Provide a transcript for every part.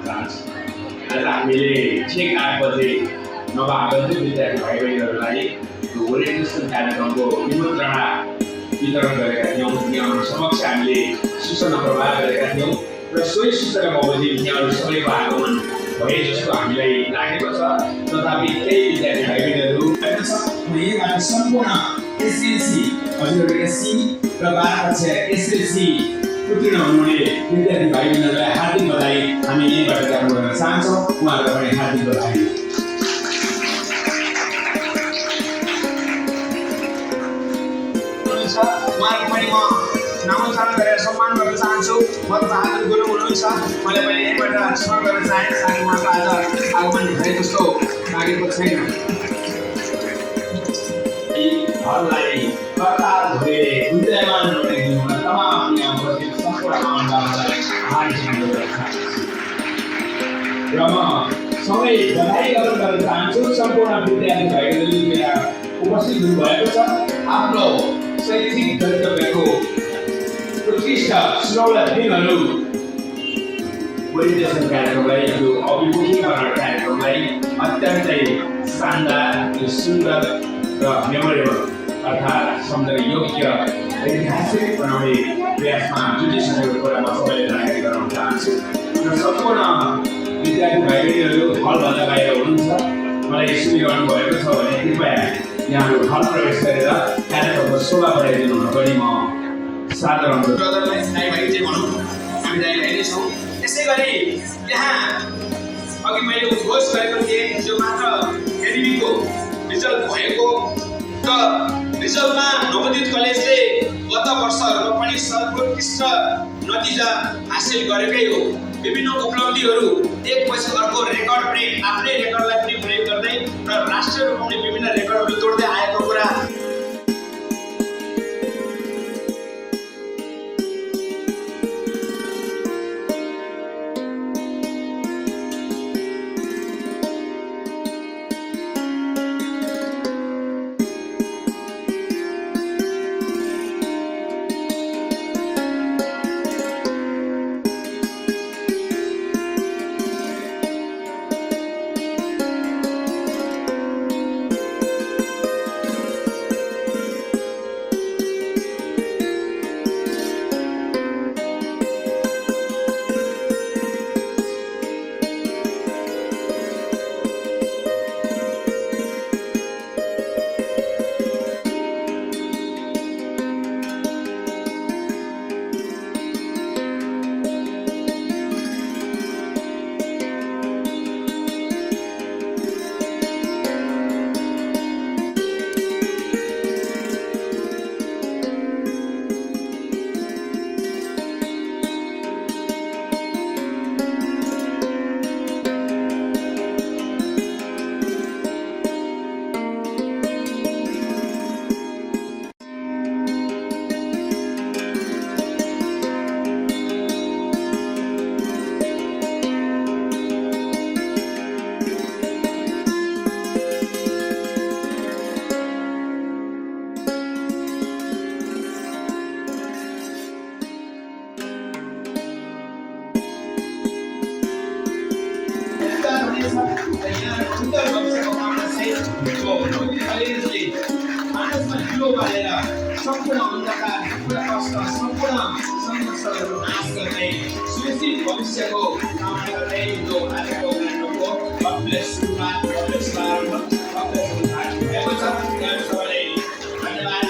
चाहन्छु। आज हामीले ठिक 8 बजे नवआगन्तुक विद्यार्थी भाइ बहिनीहरूलाई ओरिएन्टेसन कार्यक्रमको निमन्त्रणा वितरण गरेका थियौँ। यहाँहरू समक्ष हामीले सूचना प्रवाह गरेका थियौँ र सोही सूचना बमोजिम यहाँहरू सबैको आगमन भए जस्तो हामीलाई लागेको छ। तथापि केही विद्यार्थी भाइ बहिनीहरू यहीँबाट सम्पूर्ण एसएलसी हजुरहरू एससी र 12 कक्षा एसएलसी उत्तीर्ण हुनुहुने विद्यार्थी भाइ बहिनीहरूलाई हार्दिक बधाई हामी यहीँबाट ज्ञापन गर्न चाहन्छौँ। उहाँहरूलाई पनि हार्दिक बधाई। उहाँको पनि म नामोच्चारण गरेर सम्मान गर्न चाहन्छु। बहादुर गुरुङ हुनुहुन्छ, मैले पनि यहीँबाट स्मरण गर्न चाहेँ। सायद उहाँको आज आगमन भए जस्तो लागेको छैन। घरलाई कर्ताल धोए विद्यामान बनाइदिनु तमाम यहाँ उपस्थित सम्पूर्ण आमाबाबुलाई हार्दिक बधाई र म सँगै बधाई ज्ञापन गर्न चाहन्छु सम्पूर्ण विद्यार्थी भाइहरूले यहाँ उपस्थित हुनुभएको छ। आफ्नो शैक्षिक गन्तव्यको उत्कृष्ट सुनौला दिनहरू ओरिएन्टेसन कार्यक्रमलाई यो अभिमुखीकरण कार्यक्रमलाई अत्यन्तै शानदार सुन्दर र मेमोरेबल अर्थात् सम्झने योग्य ऐतिहासिक बनाउने प्रयासमा जुटिसकेको कुरा म सबैले जानकारी गराउन चाहन्छु। र सम्पूर्ण विद्यार्थी भाइ बहिनीहरू हलभन्दा बाहिर हुनुहुन्छ, मलाई सुनिरहनु भएको छ भने कृपया यहाँहरू हल प्रवेश गरेर कार्यक्रमको शोभा बढाइदिनु हुन पनि म सादर अनुरोध छौँ। त्यसै गरी यहाँ अघि मैले घोष गरेको थिएँ जो मात्र एडिबीको रिजल्ट भएको र रिजल्टमा नवोदित कलेजले गत वर्षहरूमा पनि सर्वोत्कृष्ट नतिजा हासिल गरेकै हो। विभिन्न उपलब्धिहरू एक पछि अर्को रेकर्ड ब्रेक आफ्नै रेकर्डलाई पनि ब्रेक गर्दै र राष्ट्रिय रूपमा विभिन्न रेकर्डहरू तोड्दै आएको कुरा सम्पूर्ण अन्धकार सम्पूर्ण समस्याहरू नाश गर्ने सुनिश्चित भविष्यको कामना गर्दै यो आजको कार्यक्रमको भव्य सुरुवात भव्य प्रारम्भ भव्य उद्घाटन भएको छ। यहाँ सबैलाई धन्यवाद।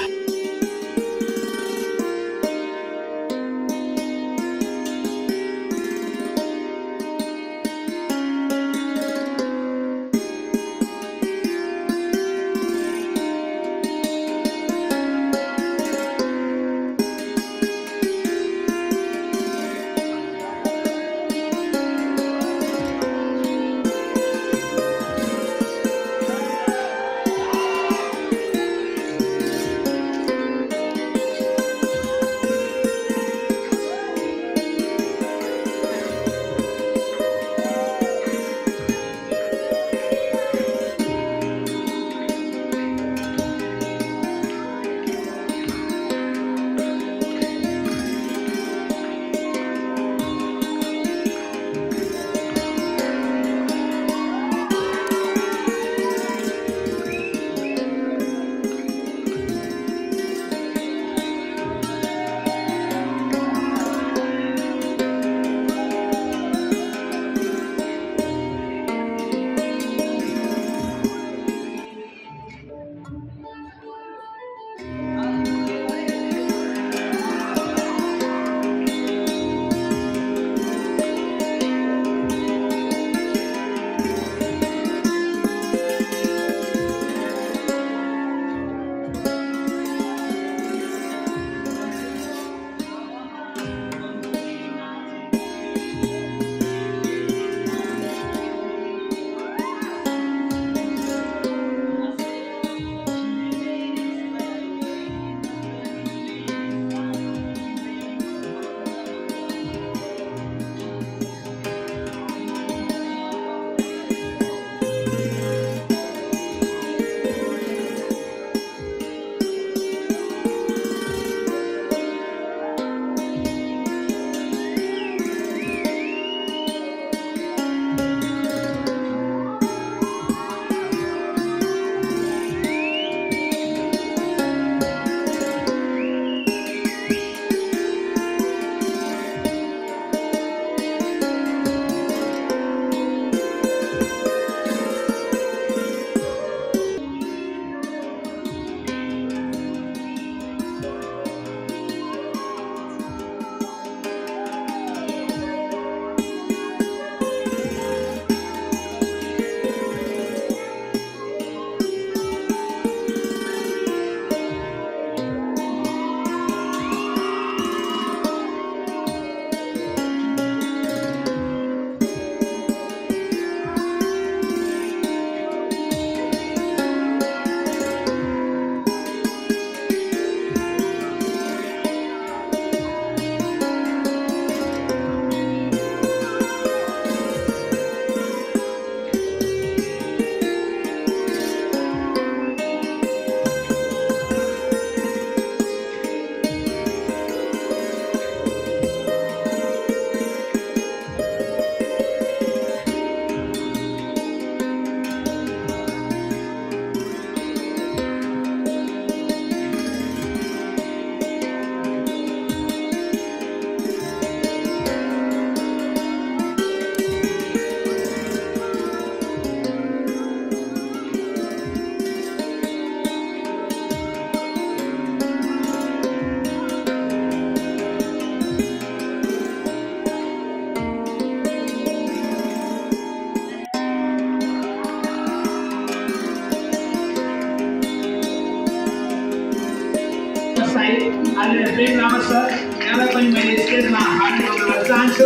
आदरणीय प्रेम लामा सर यहाँलाई पनि मैले स्टेजमा हार्दिक अनुरोध चाहन्छु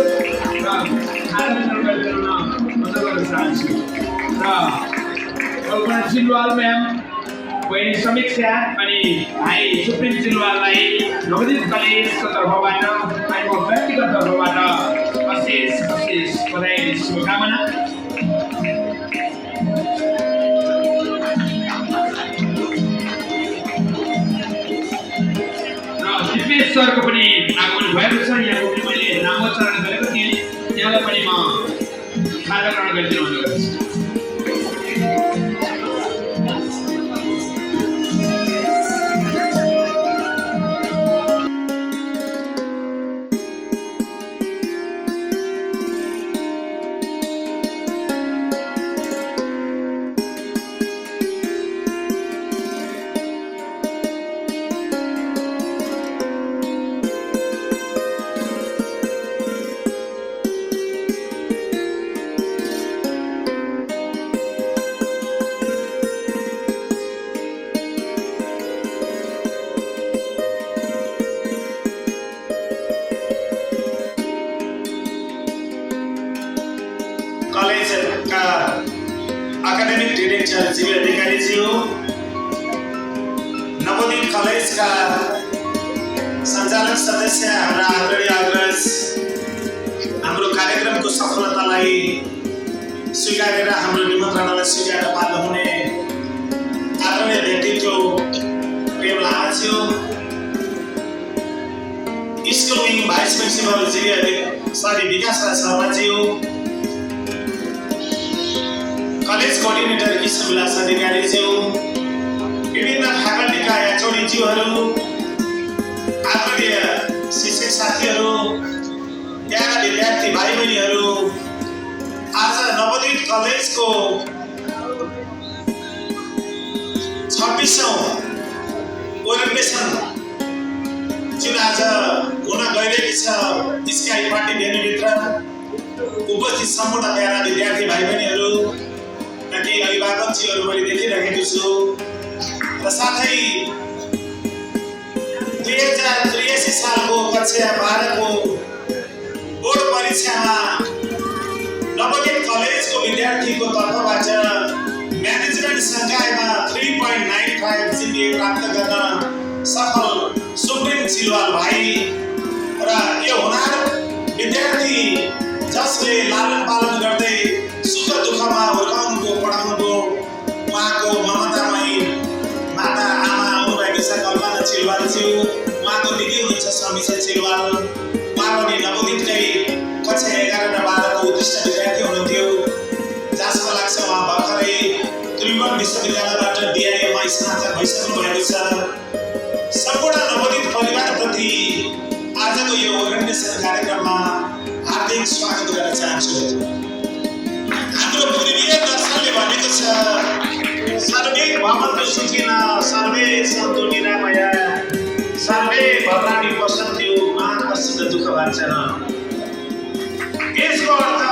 र आदरणीय गर्न अनुरोध गर्न चाहन्छु र कल्पना चिलवाल म्याम बहिनी समीक्षा अनि भाइ सुप्रिम चिलवाललाई नवोदित कलेजको तर्फबाट अनि म व्यक्तिगत तर्फबाट अशेष बधाई शुभकामना। दिपेश सरको पनि आगमन भएको छ। यहाँको पनि मैले नामोच्चारण गरेको थिएँ, यहाँलाई पनि म खाजा ग्रहण गरिदिनु अनुरोध गर्छु। कॉलेज का एकेडमिक डायरेक्टर जीवी अधिकारी जी हो, नवोदित कॉलेज का संचालक सदस्य हमारा आदरणीय अग्रज हाम्रो कार्यक्रमको सफलतालाई स्वीकारेर हाम्रो निमन्त्रणालाई स्वीकार पाल्नुहुने आदरणीय व्यक्तित्व प्रेम लामाजी हो, स्कुल विंग भाइस प्रिन्सिपल जीवी विकास राज शर्माजी हो, कलेज कोअर्डिनेटर कृष्ण विलास अधिकारीज्यू, विभिन्न फ्याकल्टीका एचओडीज्यूहरू, आदरणीय शिक्षक साथीहरू, प्यारा विद्यार्थी भाइ बहिनीहरू, आज नवोदित कलेजको 26औं ओरिएन्टेसन जुन आज हुन गइरहेको छ स्काई पार्टी भेन्यूभित्र उपस्थित सम्पूर्ण प्यारा विद्यार्थी भाइ बहिनीहरू केही अभिभावकजीहरू मैले देखिरहेको छु र साथै 2083 सालको कक्षा 12 को बोर्ड परीक्षामा नवोदित कलेजको विद्यार्थीको तर्फबाट म्यानेजमेन्ट संकायमा 3.95 जीपीए प्राप्त गर्न सफल सुप्रिम चिलवाल भाइ र यो हुनार विद्यार्थी जसले लालन पालन गर्दै सुख दुःखमा हुर्काउनुको पढाउनुको उहाँको ममतामयी माता आमा हुनुभएको छ कल्पना चिलवालज्यू, उहाँको दिदी हुनुहुन्छ समीक्षा चिलवाल, उहाँ पनि नवोदितकै कक्षा 11 र 12 को उत्कृष्ट विद्यार्थी हुनुहुन्थ्यो। जसको लाग्छ उहाँ भर्खरै त्रिभुवन विश्वविद्यालयबाट बिआईएमा स्नातक भइसक्नु भएको छ। सम्पूर्ण नवोदित परिवारप्रति आजको यो ओरिएन्टेसन कार्यक्रममा हार्दिक स्वागत गर्न चाहन्छु। हाम्रो पूर्वीय दर्शनले भनेको छ सर्वे भवन्तु सुखिनः सर्वे सन्तु निरामयाः सर्वे भद्राणि पश्यन्तु मा कश्चित् दुःखभाग्। यसको अर्थ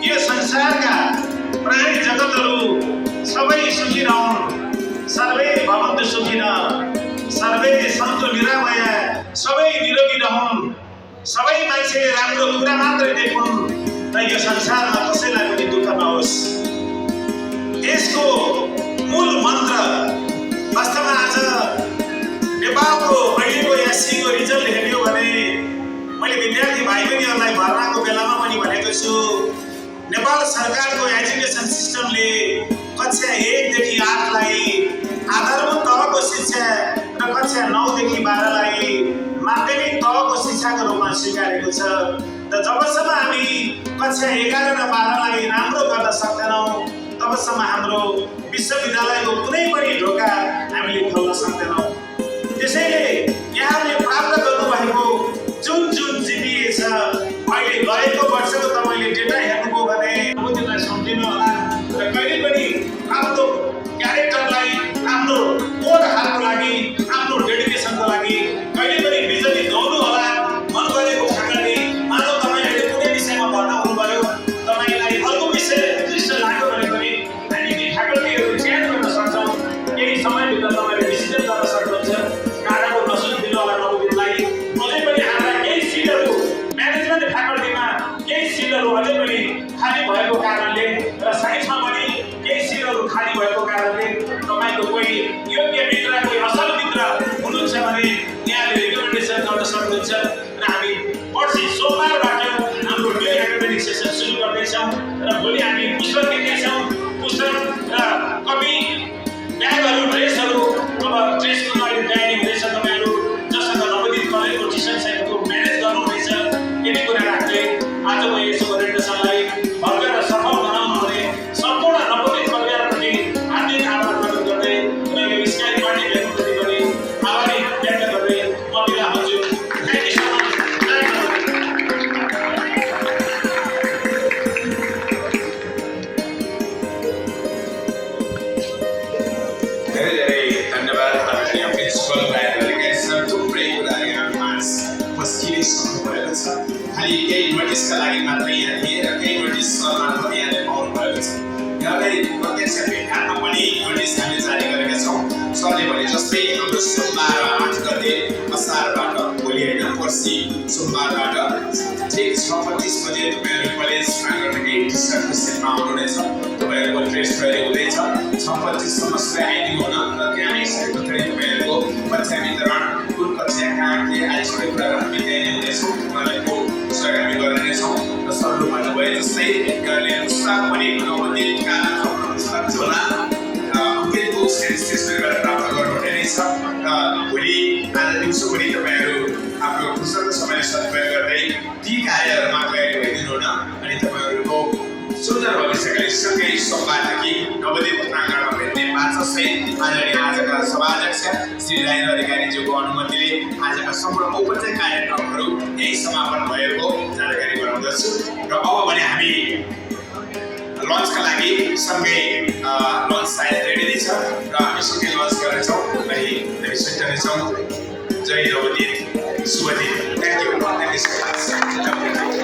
यो संसारका प्राणी जगतहरू सबै सुखी रहन्, सर्वे भवन्तु सुखिनः सर्वे सन्तु निरामयाः सबै निरोगी रहन्, सबै मान्छेले राम्रो कुरा मात्रै देखुन् र यो संसारमा कसैलाई पनि दुःख नहोस्। यसको मूल मन्त्र वास्तवमा आज नेपालको अहिलेको एससीको रिजल्ट हेर्यो भने मैले विद्यार्थी भाइ बहिनीहरूलाई भर्नाको बेलामा पनि भनेको छु, नेपाल सरकारको एजुकेसन सिस्टमले कक्षा 1 देखि 8 लाई आधारभूत तहको शिक्षा र कक्षा 9 देखि 12 लाई माध्यमिक तहको शिक्षाको रूपमा स्वीकारेको छ। र जबसम्म हामी कक्षा 11 र 12 लाई राम्रो गर्न सक्दैनौँ तबसम्म हाम्रो विश्वविद्यालयको कुनै पनि ढोका हामीले खोल्न सक्दैनौँ। त्यसैले यहाँले प्राप्त गर्नुभएको जुन जीपीए छ अहिले गएको वर्षको तपाईँले डेटा हेर्नुभयो भने नवोदितलाई सम्झिनु होला र कहिले पनि आफ्नो क्यारेक्टरलाई आफ्नो कोड हालको लागि आफ्नो डेडिकेसनको लागि कहिले पनि बिजली गाउनु होला। मन गरेको फ्याकल्टी मानव तपाईँहरूले कुनै विषयमा भर्ना हुनुभयो, तपाईँलाई अर्को विषय उत्कृष्ट लाग्यो भने पनि हामी ती फ्याकल्टीहरू चेन्ज गर्न सक्छौँ। केही समयभित्र तपाईँले डिसिजन गर्न सक्नुहुन्छ। काँडाको नसुन दिनु होला ट्रेनिङ सेसन सुरु गर्दैछौँ र भोलि हामी पुस्तक किन्नेछौँ। पुस्तक र कपी ब्यागहरू ड्रेसहरू अब ड्रेसको लागि तयारी हुँदैछ। तपाईँहरू जससँग नवोदित कलेजको टिसन सेन्टरको म्यानेज गर्नुहुनेछ यति कुरा राख्दै आजको यस ओरिएन्टेसनलाई भव्य र सफल बनाउनु हुने सम्पूर्ण नवोदित परिवारप्रति हार्दिक आभार प्रकट गर्दै र यो स्काई पार्टी भेट्नुप्रति पनि आभारी व्यक्त गर्दै म बिदा हुन्छु। Thank you so much. धेरै धेरै धन्यवाद तपाईँ प्रिन्सिपल भाइहरूले थुप्रै कुराहरू यहाँ माझ बस्किसक्नु भएको छ। खालि केही नोटिसका लागि मात्रै यहाँ थिए र केही नोटिस मार्फत यहाँले पाउनु भएको छ। यहाँलाई प्रत्यक्ष भेटघाटमा पनि नोटिस हामीले जारी गरेका छौँ। सरले भने जस्तै हाम्रो सोमबार 8 गते असारबाट भोलि होइन पर्सि सोमबारबाट ठिक 6:25 बजे तपाईँहरू कलेज प्राङ्गणकै टिचरको सेटमा आउनुहुनेछ। तपाईँहरूको ड्रेस तयारी हुँदैछ। 6:25 सम्म सबै आइदिनु हुन र त्यहाँ आइसकेको तपाईँहरूको परीक्षा वितरण कुन कक्षा कहाँ के आदि सबै कुराहरू हामी त्यहाँ हुनेछौँ। उहाँहरूको सहयोग हामी गरिनेछौँ र सरले भन्नुभयो जस्तै यहाँले पुस्तक पनि नवोदितका पुस्तक झोला अङ्कितको स्टेसनरीबाट प्राप्त गर्नुहुने रहेछ र भोलि आज दिउँसो पनि तपाईँहरू आफ्नो पुस्तकको समय सदुपयोग गर्दै ती कार्यहरूमा तयारी भइदिनु हुन अनि तपाईँहरूको सुन्दर भविष्यका सँगै सोमबारदेखि नवोदित प्राङ्गणमा भेट्ने बाचासहित आदरणीय आजका सभाध्यक्ष श्री राजेन्द्र अधिकारीज्यूको अनुमतिले आजका सम्पूर्ण औपचारिक कार्यक्रमहरू यही समापन भएको जानकारी गराउँदछु। र अब भने हामी लन्चका लागि सँगै लन्च सायद रेडी नै छ र हामी सँगै लन्च गर्नेछौँ अनि हामी सुन्नेछौँ। जय नवोदित, शुभ दिन। Thank you so much.